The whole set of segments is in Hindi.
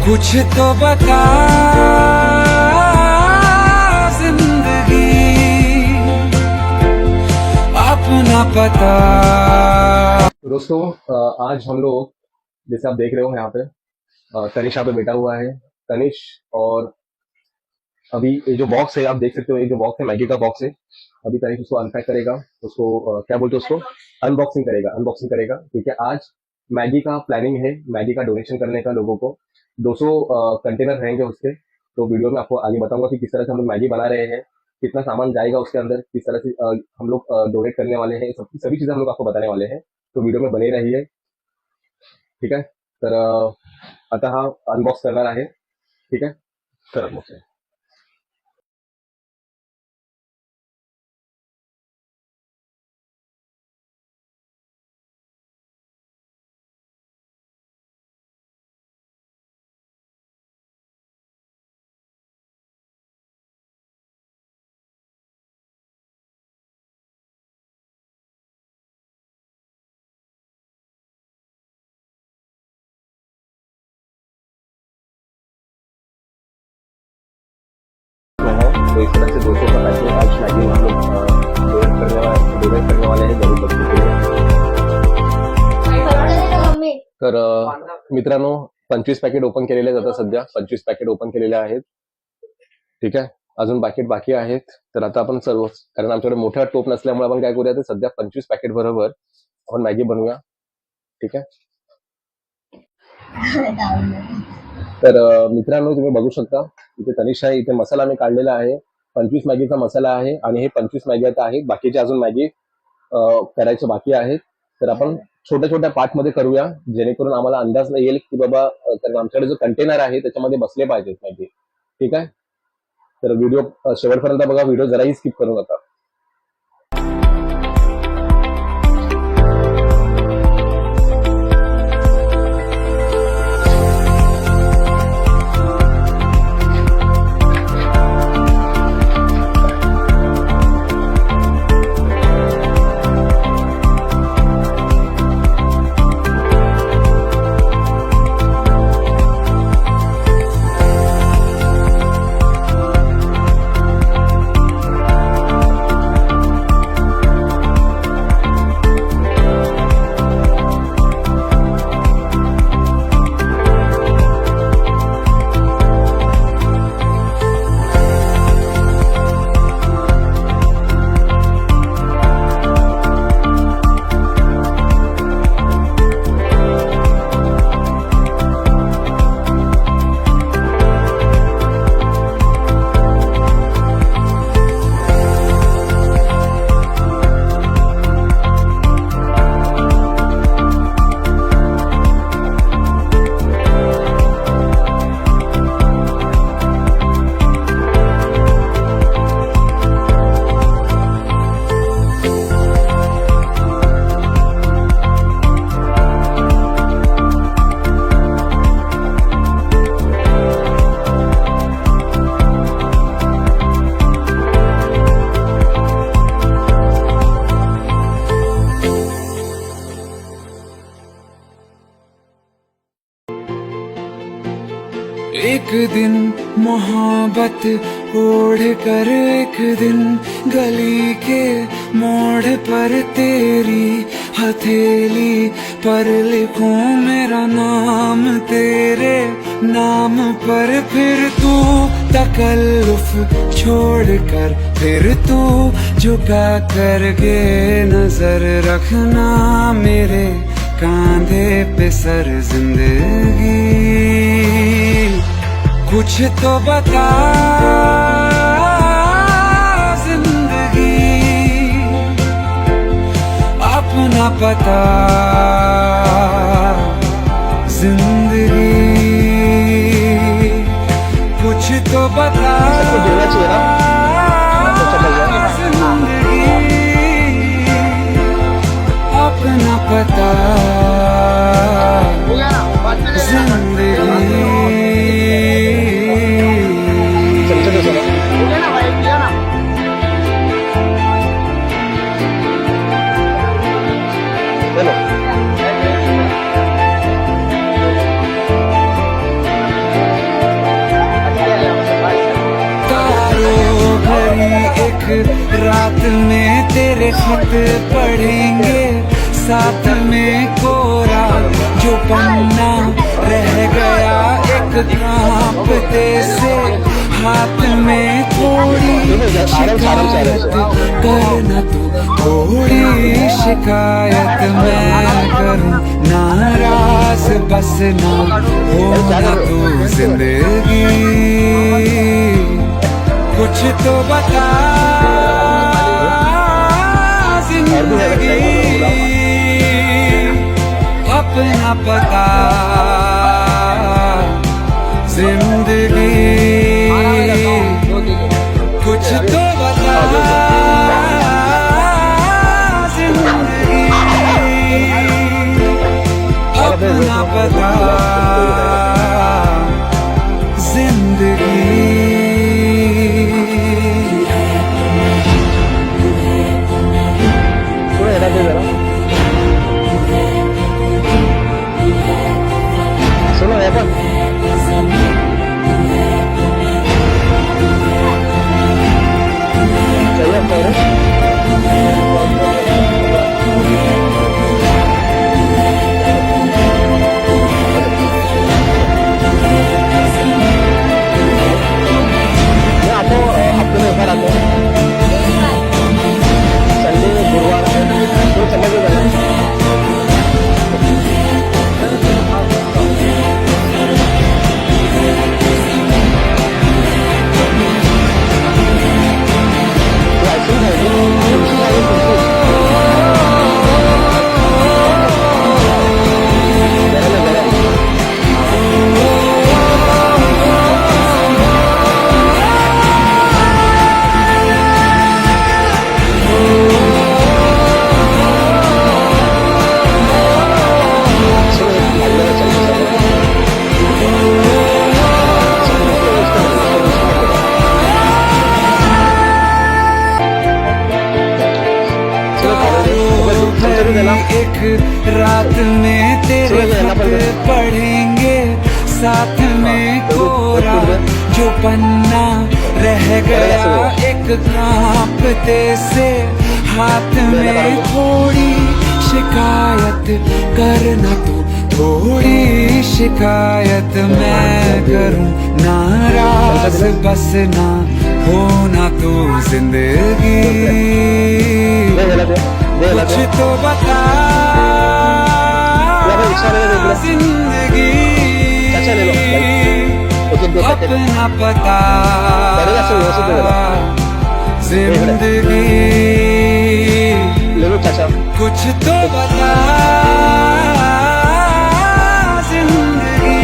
कुछ तो बता जिंदगी अपना पता। दोस्तों आज हम लोग जैसे आप देख रहे हो यहाँ पे तनिष यहाँ पे बैठा हुआ है। तनिष और अभी ये जो बॉक्स है आप देख सकते हो, ये जो बॉक्स है मैगी का बॉक्स है। अभी तनिष उसको अनपैक करेगा, उसको क्या बोलते हैं उसको अनबॉक्सिंग करेगा क्योंकि आज मैगी का प्लानिंग है, मैगी का डोनेशन करने का लोगों को 200 कंटेनर रहेंगे उसके। तो वीडियो में आपको आगे बताऊंगा कि किस तरह से हम लोग मैगी बना रहे हैं, कितना सामान जाएगा उसके अंदर, किस तरह से हम लोग डोनेट करने वाले हैं, सभी चीजें हम लोग आपको बताने वाले हैं। तो वीडियो में बने रहिए, ठीक है। तर आता हा अनबॉक्स करणार आहे, ठीक है। तर अनबॉक्स तो इस तरह से 200 का पैकेट आज मैगी हम लोग डोनेट करने वाले हैं गरीब बच्चों के लिए। तर मित्रांनो 25 पॅकेट ओपन केलेले आहेत, आता सध्या 25 पॅकेट ओपन केलेले आहेत, ठीक आहे। अजून पॅकेट बाकी आहेत। तर आता आपण सर्व, कारण आमच्याकडे मोठा टोप नसल्यामुळे आपण काय करूया, तर सध्या 25 पॅकेट बरोबर आपण मॅगी बनवूया, ठीक आहे। तर मित्रांनो तुम्ही बघू शकता इथे तनिष आहे, इथे मसाला मी काढलेला आहे, 25 मॅगीचा मसाला आहे आणि हे 25 मॅगी आता आहेत, बाकीचे अजून मॅगी करायचे बाकी आहेत। तर आपण छोट्या छोट्या पार्ट मध्ये करूया जेणेकरून आम्हाला अंदाज येईल की बाबा, कारण आमच्याकडे जो कंटेनर आहे त्याच्यामध्ये बसले पाहिजेत मॅगी, ठीक आहे। तर व्हिडिओ शेवटपर्यंत बघा, व्हिडिओ जराही स्किप करू नका। एक दिन मोहब्बत ओढ़ कर, एक दिन गली के मोड़ पर तेरी हथेली पर लिखूं मेरा नाम तेरे नाम पर। फिर तू तकल्लुफ छोड़ कर, फिर तू झुका करके नजर रखना मेरे कांधे पे सर जिंदगी। कुछ तो बता जिंदगी अपना पता। जिंदगी कुछ तो बता जिंदगी अपना पता। जिंदगी रात में तेरे खत पढ़ेंगे, साथ में कोरा जो पन्ना रह गया एक कांपते से, हाथ में थोड़ी शिकायत करना तू, थोड़ी शिकायत मैं करूं, नाराज बस ना होना तू जिंदगी, कुछ तो बता जिंदगी, अपना पता जिंदगी, कुछ तो बता जिंदगी, अपना पता जिंदगी। सुनो यहाँ पर एक रात में तेरे खत पढ़ेंगे, साथ में कोरा जो पन्ना रह गया एक कांपते से, हाथ में थोड़ी शिकायत करना तू, थोड़ी शिकायत मैं करूं, नाराज बस ना होना तू जिंदगी, कुछ तो बता जिंदगी, अपना पता जिंदगी, कुछ तो बता जिंदगी,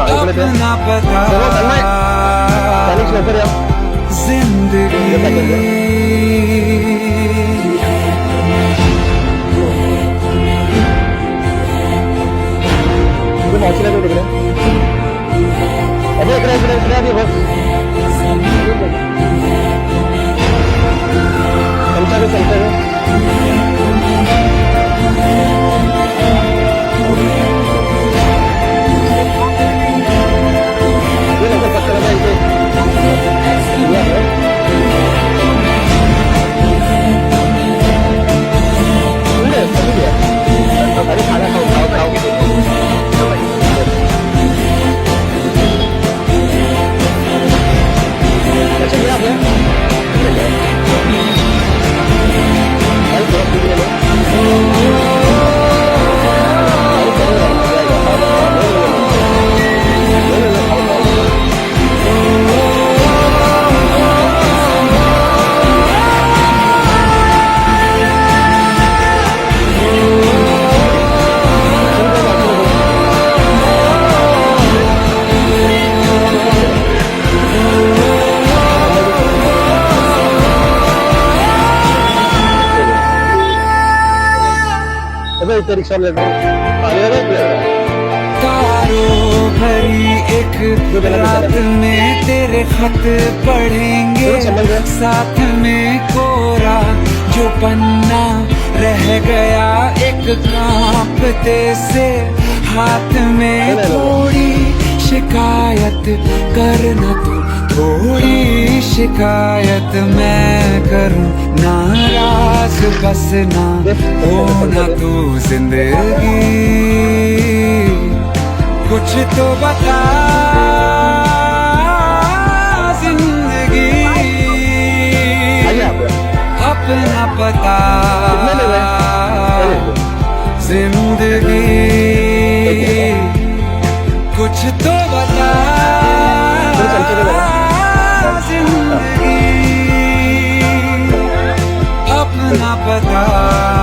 अपना पता जिंदगी। रिक्शा ले तारों भरी एक रात में तेरे खत पढ़ेंगे, साथ में कोरा जो पन्ना रह गया एक कांपते से, हाथ में थोड़ी शिकायत करना तू, थोड़ी शिकायत मैं करूं, नाराज बस ना होना तू जिंदगी, कुछ तो बता जिंदगी, अपना पता जिंदगी, कुछ तो बता जिंदगी, अपना पता।